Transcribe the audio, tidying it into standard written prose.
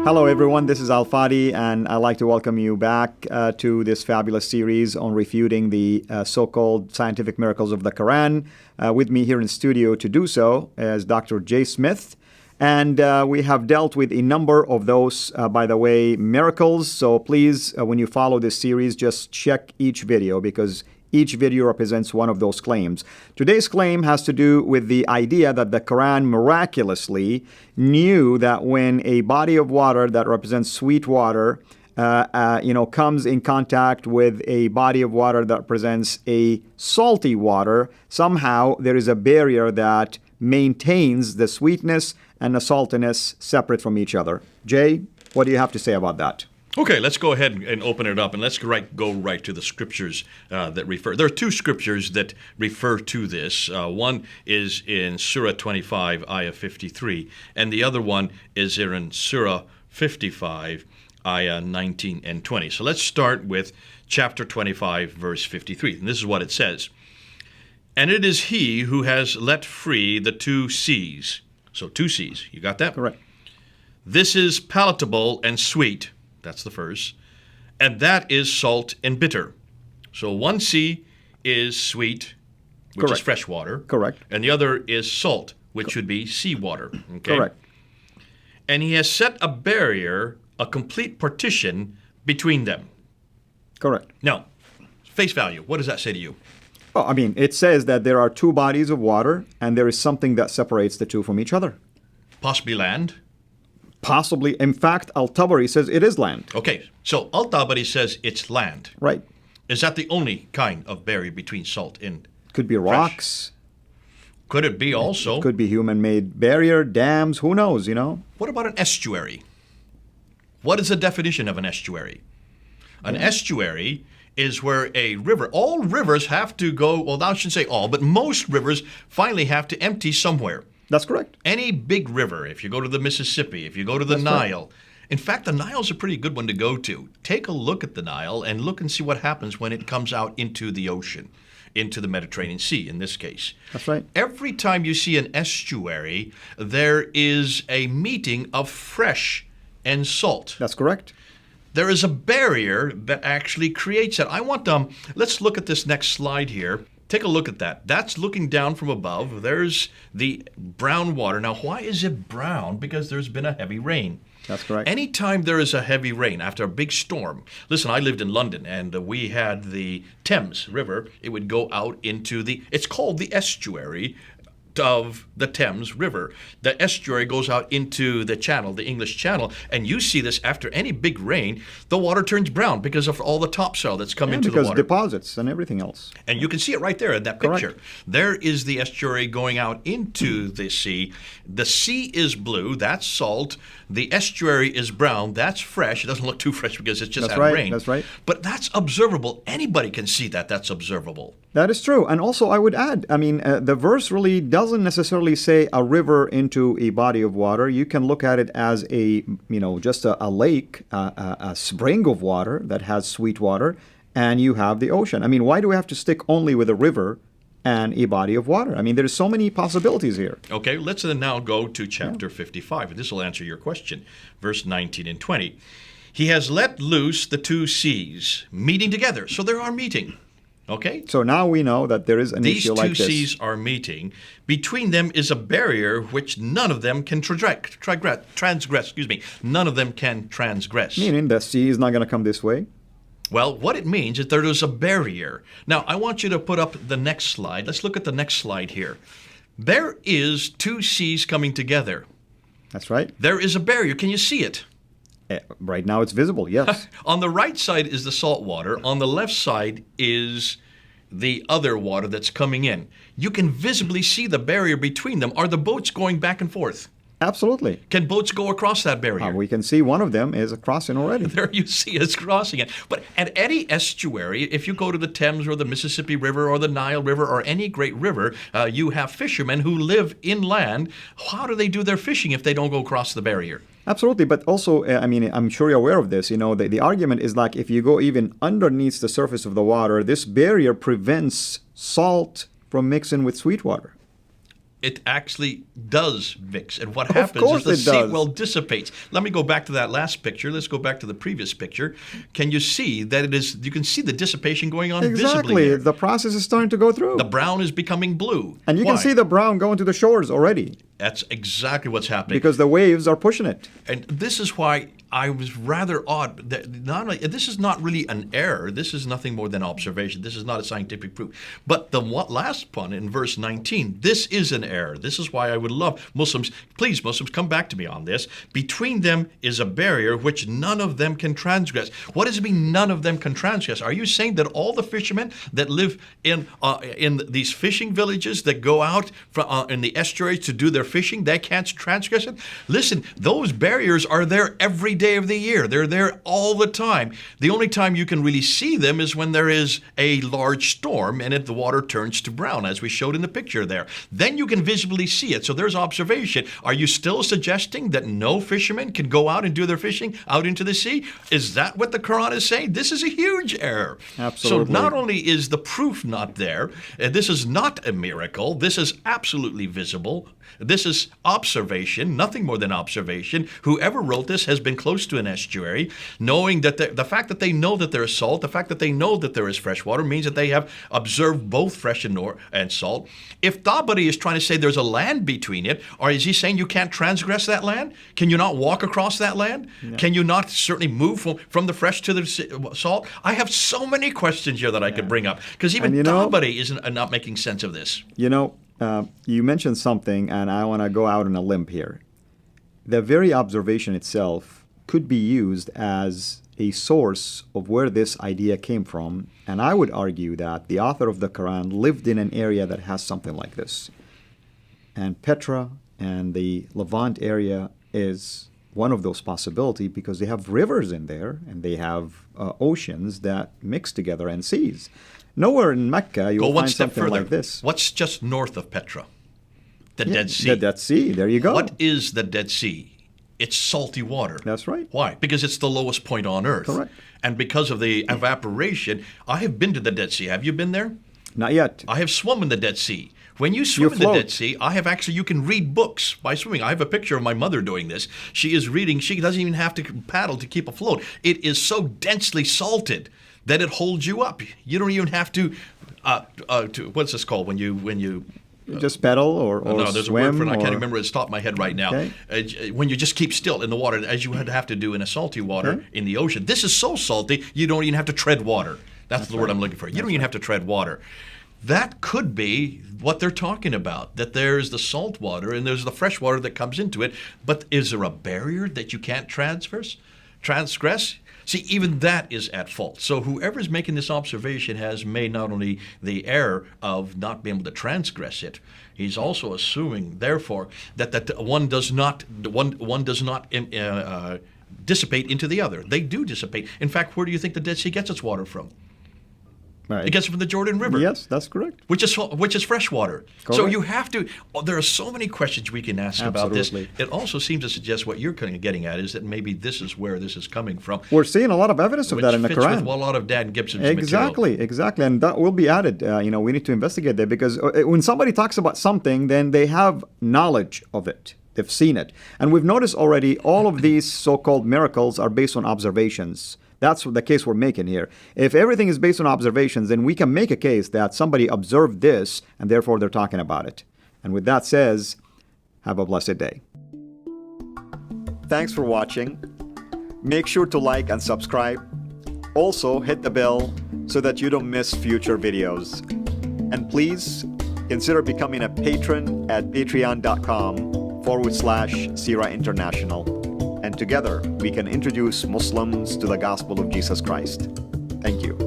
Hello, everyone. This is Al Fadi, and I'd like to welcome you back to this fabulous series on refuting the so-called scientific miracles of the Quran. With me here in studio to do so is Dr. Jay Smith. And we have dealt with a number of those, by the way, miracles. So please, when you follow this series, just check each video because each video represents one of those claims. Today's claim has to do with the idea that the Quran miraculously knew that when a body of water that represents sweet water, comes in contact with a body of water that represents a salty water, somehow there is a barrier that maintains the sweetness and the saltiness separate from each other. Jay, what do you have to say about that? Okay, let's go ahead and open it up, and let's go right to the scriptures that refer. There are two scriptures that refer to this. One is in Surah 25, Ayah 53, and the other one is in Surah 55, Ayah 19 and 20. So let's start with chapter 25, verse 53, and this is what it says. And it is he who has let free the two seas. So two seas, you got that? Correct. This is palatable and sweet. That's the first. And that is salt and bitter. So one sea is sweet, which is fresh water. Correct. And the other is salt, which would be seawater. Okay? Correct. And he has set a barrier, a complete partition between them. Correct. Now, face value, what does that say to you? Well, I mean, it says that there are two bodies of water and there is something that separates the two from each other. Possibly land? Possibly. In fact, Al-Tabari says it is land. Okay, so Al-Tabari says it's land. Right. Is that the only kind of barrier between salt and Could be rocks. Could it be also? It could be human-made barrier, dams, who knows, What about an estuary? What is the definition of an estuary? An estuary is where a river, all rivers have to go, well, I shouldn't say all, but most rivers finally have to empty somewhere. That's correct. Any big river, if you go to the Mississippi, if you go to the Nile. In fact, the Nile's a pretty good one to go to. Take a look at the Nile and look and see what happens when it comes out into the ocean, into the Mediterranean Sea in this case. That's right. Every time you see an estuary, there is a meeting of fresh and salt. That's correct. There is a barrier that actually creates it. Let's look at this next slide here. Take a look at that. That's looking down from above. There's the brown water. Now, why is it brown? Because there's been a heavy rain. That's correct. Anytime there is a heavy rain after a big storm. Listen, I lived in London, and we had the Thames River. It would go out into it's called the estuary of the Thames River. The estuary goes out into the channel, the English Channel, and you see this after any big rain, the water turns brown because of all the topsoil that's come into the water. Because deposits and everything else. And you can see it right there in that picture. Correct. There is the estuary going out into the sea. The sea is blue, that's salt. The estuary is brown, that's fresh. It doesn't look too fresh because it's just had rain. That's right. But that's observable. Anybody can see that. That's observable. That is true. And also, I would add, the verse really doesn't necessarily say a river into a body of water. You can look at it as just a lake, a spring of water that has sweet water, and you have the ocean. Why do we have to stick only with a river and a body of water? There's so many possibilities here. Okay, let's then now go to chapter 55, and this will answer your question. Verse 19 and 20. He has let loose the two seas, meeting together. So they are meeting. Okay? So now we know that there is an issue like this. These two seas are meeting. Between them is a barrier which none of them can transgress. None of them can transgress. Meaning the sea is not going to come this way. Well, what it means is there is a barrier. Now, I want you to put up the next slide. Let's look at the next slide here. There is two seas coming together. That's right. There is a barrier. Can you see it? Right now it's visible, yes. On the right side is the salt water. On the left side is the other water that's coming in. You can visibly see the barrier between them. Are the boats going back and forth? Absolutely. Can boats go across that barrier? We can see one of them is crossing already. There you see it's crossing it. But at any estuary, if you go to the Thames or the Mississippi River or the Nile River or any great river, you have fishermen who live inland. How do they do their fishing if they don't go across the barrier? Absolutely, but also, I'm sure you're aware of this. The argument is like if you go even underneath the surface of the water, this barrier prevents salt from mixing with sweet water. it actually does mix. And what Of happens course is the it does. seed well dissipates. Let me go back to that last picture. Let's go back to the previous picture. Can you see that it is, you can see the dissipation going on visibly Exactly. here. The process is starting to go through. The brown is becoming blue. And you Why? can see the brown going to the shores already That's exactly what's happening. because the waves are pushing it. And this is why I was rather odd. That not only, this is not really an error. This is nothing more than observation. This is not a scientific proof. But the last one in verse 19, this is an error. This is why I would love Muslims, please Muslims, come back to me on this. Between them is a barrier which none of them can transgress. What does it mean none of them can transgress? Are you saying that all the fishermen that live in these fishing villages that go out in the estuaries to do their fishing, they can't transgress it? Listen, those barriers are there every day of the year. They're there all the time. The only time you can really see them is when there is a large storm and the water turns to brown, as we showed in the picture there. Then you can visibly see it. So there's observation. Are you still suggesting that no fishermen can go out and do their fishing out into the sea? Is that what the Quran is saying? This is a huge error. Absolutely. So not only is the proof not there, this is not a miracle. This is absolutely visible. This is observation, nothing more than observation. Whoever wrote this has been close to an estuary, knowing that the fact that they know that there is salt, the fact that they know that there is fresh water means that they have observed both fresh and salt. If Tabari is trying to say there's a land between it, or is he saying you can't transgress that land? Can you not walk across that land? Yeah. Can you not certainly move from the fresh to the salt? I have so many questions here that I could bring up, because even Tabari isn't not making sense of this. You mentioned something, and I want to go out on a limb here. The very observation itself could be used as a source of where this idea came from, and I would argue that the author of the Quran lived in an area that has something like this. And Petra and the Levant area is one of those possibilities because they have rivers in there and they have oceans that mix together and seas. Nowhere in Mecca you'll find something further. like this. What's just north of Petra? The Dead Sea. The Dead Sea, there you go. What is the Dead Sea? It's salty water. That's right. Why? Because it's the lowest point on Earth. Correct. And because of the evaporation, I have been to the Dead Sea. Have you been there? Not yet. I have swum in the Dead Sea. When you swim in the Dead Sea, you can read books by swimming. I have a picture of my mother doing this. She is reading. She doesn't even have to paddle to keep afloat. It is so densely salted that it holds you up. You don't even have to what's this called when you just pedal or no, there's swim, a word for it. I can't remember. It's top of my head right now. Okay. When you just keep still in the water, as you would have to do in a salty water in the ocean. This is so salty, you don't even have to tread water. That's the word I'm looking for. You don't even have to tread water. That could be what they're talking about, that there's the salt water and there's the fresh water that comes into it. But is there a barrier that you can't transgress? See, even that is at fault. So whoever's making this observation has made not only the error of not being able to transgress it, he's also assuming, therefore, that one does not dissipate into the other. They do dissipate. In fact, where do you think the Dead Sea gets its water from? Right. It gets it from the Jordan River. Yes, that's correct. Which is fresh water. Correct. So you have to. There are so many questions we can ask about this. It also seems to suggest what you're kind of getting at is that maybe this is where this is coming from. We're seeing a lot of evidence of that in the Quran. Which fits with a lot of Dan Gibson's material. Exactly, and that will be added. We need to investigate that because when somebody talks about something, then they have knowledge of it. They've seen it, and we've noticed already all of these so-called miracles are based on observations. That's the case we're making here. If everything is based on observations, then we can make a case that somebody observed this, and therefore they're talking about it. And with that says, have a blessed day. Thanks for watching. Make sure to like and subscribe. Also, hit the bell so that you don't miss future videos. And please consider becoming a patron at patreon.com/CIRA International. And together, we can introduce Muslims to the gospel of Jesus Christ. Thank you.